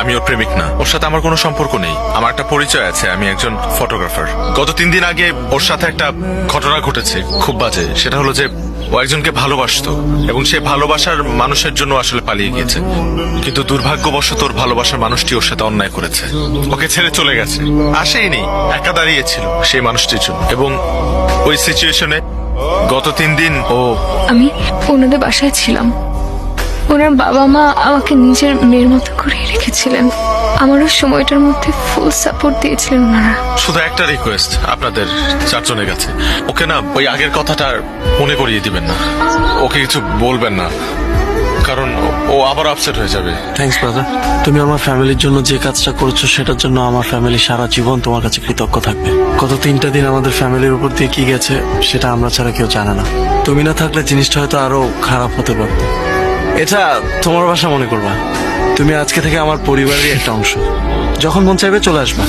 আমি ওর প্রেমিক না, ওর সাথে আমার কোনো সম্পর্ক নেই। আমার একটা পরিচয় আছে, আমি একজন ফটোগ্রাফার। গত 3 দিন আগে ওর সাথে একটা ঘটনা ঘটেছে, খুব বাজে। সেটা হলো যে ও একজনকে ভালোবাসতো এবং সে ভালোবাসার মানুষের জন্য আসলে পালিয়ে গিয়েছে, কিন্তু দুর্ভাগ্যবশত ওর ভালোবাসার মানুষটি ওর সাথে অন্যায় করেছে, ওকে ছেড়ে চলে গেছে। আসেইনি, একা দাঁড়িয়েছিল সেই মানুষটির জন্য। এবং ওই সিচুয়েশনে গত 3 দিন ও আমি ওনাদের বাসায় ছিলাম। ওনার বাবা মা আমাকে নিজের মেয়ের মতো করে রেখেছিলেন। আমারও সময়টার মধ্যে ফুল সাপোর্ট দিয়েছিলেন ওনারা। শুধু একটা রিকোয়েস্ট আপনাদের 4 জনের কাছে, ওকে না ওই আগের কথাটা মনে করিয়ে দিবেন না, ওকে কিছু বলবেন না, কারণ ও আবার আপসেট হয়ে যাবে। থ্যাঙ্কস ব্রাদার, তুমি আমার ফ্যামিলির জন্য যে কাজটা করেছো সেটার জন্য আমার ফ্যামিলি সারা জীবন তোমার কাছে কৃতজ্ঞ থাকবে। গত 3টা দিন আমাদের ফ্যামিলির উপর দিয়ে কি গেছে সেটা আমরা ছাড়া কেউ জানে না। তুমি না থাকলে জিনিসটা হয়তো আরো খারাপ হতে পারত। এটা তোমার বাসা মনে করবা, তুমি আজকে থেকে আমার পরিবারেরই একটা অংশ। যখন মন চাইবে চলে আসবা।